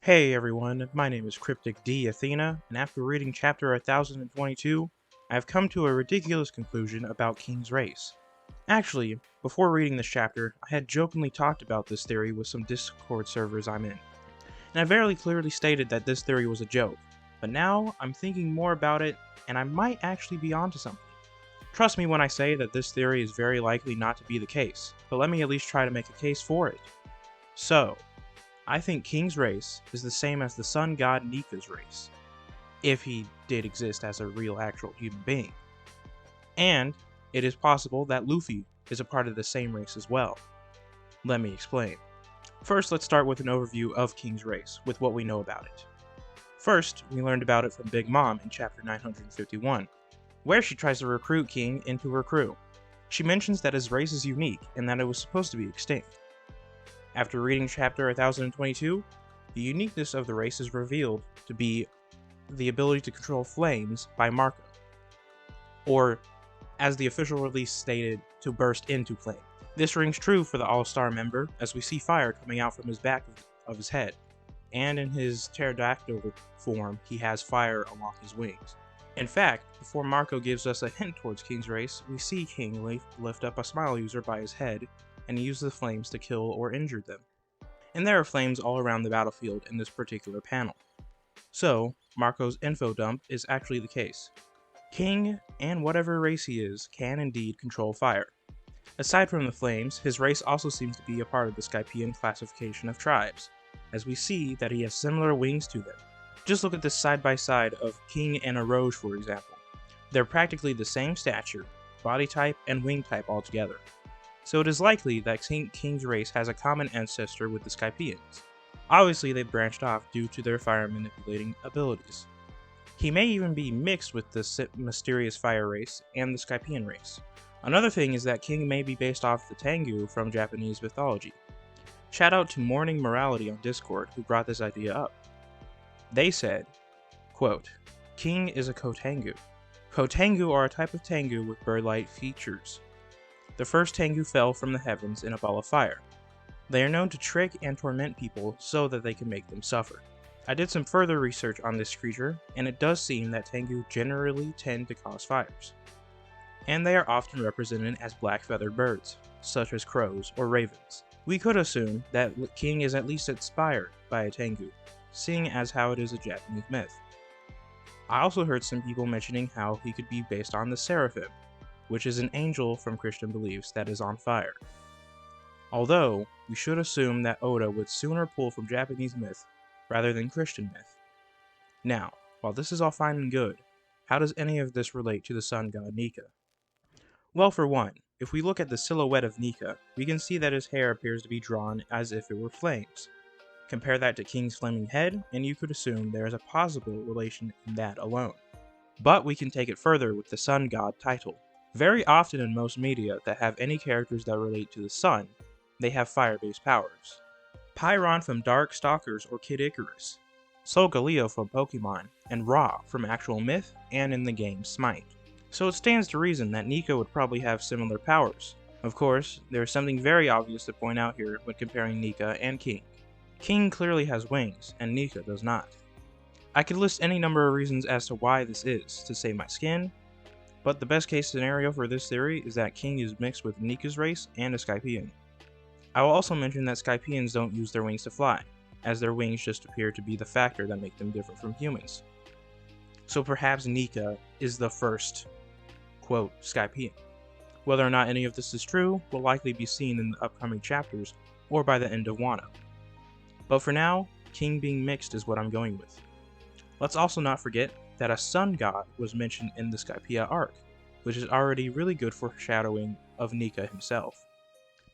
Hey everyone, my name is Cryptic D, Athena, and after reading chapter 1022, I have come to a ridiculous conclusion about King's race. Actually, before reading this chapter, I had jokingly talked about this theory with some Discord servers I'm in, and I very clearly stated that this theory was a joke, but now I'm thinking more about it, and I might actually be onto something. Trust me when I say that this theory is very likely not to be the case, but let me at least try to make a case for it. So, I think King's race is the same as the sun god Nika's race, if he did exist as a real actual human being. And it is possible that Luffy is a part of the same race as well. Let me explain. First, let's start with an overview of King's race, with what we know about it. First, we learned about it from Big Mom in chapter 951, where she tries to recruit King into her crew. She mentions that his race is unique and that it was supposed to be extinct. After reading chapter 1022, the uniqueness of the race is revealed to be the ability to control flames by Marco, or as the official release stated, to burst into flame. This rings true for the All-Star member, as we see fire coming out from his back of his head, and in his pterodactyl form he has fire along his wings. In fact, before Marco gives us a hint towards King's race, we see King lift up a smile user by his head and use the flames to kill or injure them. And there are flames all around the battlefield in this particular panel. So, Marco's info dump is actually the case. King, and whatever race he is, can indeed control fire. Aside from the flames, his race also seems to be a part of the Skypian classification of tribes, as we see that he has similar wings to them. Just look at this side by side of King and a Roge, for example. They're practically the same stature, body type, and wing type altogether. So it is likely that King's race has a common ancestor with the Skypians. Obviously they branched off due to their fire manipulating abilities. He may even be mixed with the mysterious fire race and the Skypian race. Another thing is that King may be based off the Tengu from Japanese mythology. Shout out to Morning Morality on Discord who brought this idea up. They said, quote, "King is a Kotengu. Kotengu are a type of Tengu with bird-like features. The first Tengu fell from the heavens in a ball of fire. They are known to trick and torment people so that they can make them suffer. I did some further research on this creature, and it does seem that Tengu generally tend to cause fires. And they are often represented as black feathered birds, such as crows or ravens. We could assume that King is at least inspired by a Tengu, seeing as how it is a Japanese myth. I also heard some people mentioning how he could be based on the Seraphim, which is an angel from Christian beliefs that is on fire. Although, we should assume that Oda would sooner pull from Japanese myth rather than Christian myth. Now, while this is all fine and good, how does any of this relate to the sun god Nika? Well, for one, if we look at the silhouette of Nika, we can see that his hair appears to be drawn as if it were flames. Compare that to King's flaming head, and you could assume there is a possible relation in that alone. But we can take it further with the sun god title. Very often in most media that have any characters that relate to the sun, they have fire-based powers. Pyron from Dark Stalkers or Kid Icarus, Solgaleo from Pokemon, and Ra from actual myth and in the game Smite. So it stands to reason that Nika would probably have similar powers. Of course, there is something very obvious to point out here when comparing Nika and King. King clearly has wings, and Nika does not. I could list any number of reasons as to why this is, to save my skin, but the best case scenario for this theory is that King is mixed with Nika's race and a Skypian. I will also mention that Skypians don't use their wings to fly, as their wings just appear to be the factor that make them different from humans. So perhaps Nika is the first, quote, Skypian. Whether or not any of this is true will likely be seen in the upcoming chapters or by the end of Wano. But for now, King being mixed is what I'm going with. Let's also not forget that a sun god was mentioned in the Skypiea arc, which is already really good foreshadowing of Nika himself.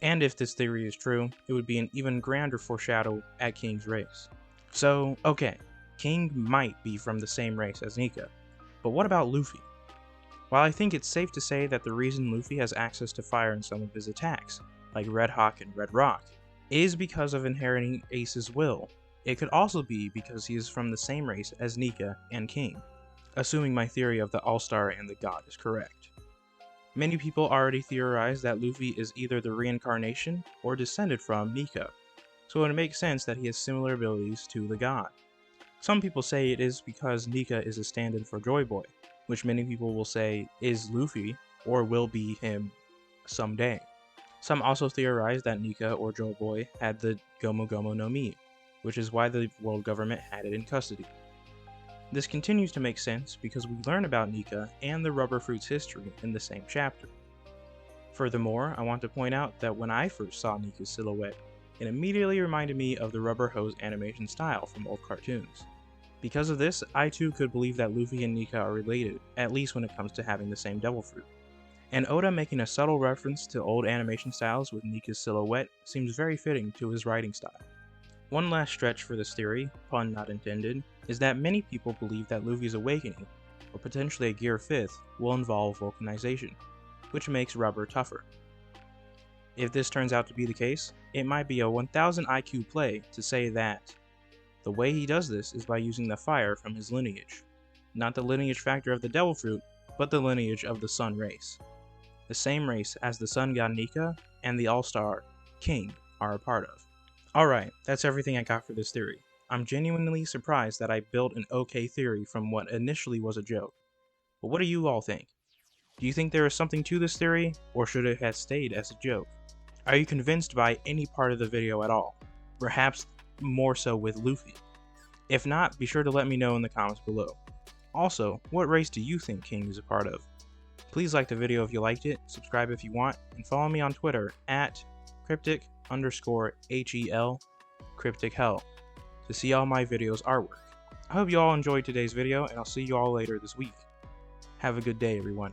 And if this theory is true, it would be an even grander foreshadow at King's race. So, okay, King might be from the same race as Nika, but what about Luffy? While I think it's safe to say that the reason Luffy has access to fire in some of his attacks, like Red Hawk and Red Rock, is because of inheriting Ace's will, it could also be because he is from the same race as Nika and King, assuming my theory of the All-Star and the God is correct. Many people already theorize that Luffy is either the reincarnation or descended from Nika. so it makes sense that he has similar abilities to the god. Some people say it is because Nika is a stand-in for Joy Boy, which many people will say is Luffy or will be him someday. Some also theorize that Nika or Joy Boy had the Gomu Gomu no Mi, which is why the world government had it in custody. This continues to make sense because we learn about Nika and the rubber fruit's history in the same chapter. Furthermore, I want to point out that when I first saw Nika's silhouette, it immediately reminded me of the rubber hose animation style from old cartoons. Because of this, I too could believe that Luffy and Nika are related, at least when it comes to having the same devil fruit. And Oda making a subtle reference to old animation styles with Nika's silhouette seems very fitting to his writing style. One last stretch for this theory, pun not intended, is that many people believe that Luffy's awakening, or potentially a Gear 5th, will involve vulcanization, which makes rubber tougher. If this turns out to be the case, it might be a 1000 IQ play to say that the way he does this is by using the fire from his lineage. Not the lineage factor of the devil fruit, but the lineage of the sun race. The same race as the sun god Nika and the all-star King are a part of. Alright, that's everything I got for this theory. I'm genuinely surprised that I built an okay theory from what initially was a joke. But what do you all think? Do you think there is something to this theory, or should it have stayed as a joke? Are you convinced by any part of the video at all? Perhaps more so with Luffy? If not, be sure to let me know in the comments below. Also, what race do you think King is a part of? Please like the video if you liked it, subscribe if you want, and follow me on Twitter at cryptic_HEL cryptichell to see all my videos artwork. I hope you all enjoyed today's video, and I'll see you all later this week. Have a good day, everyone.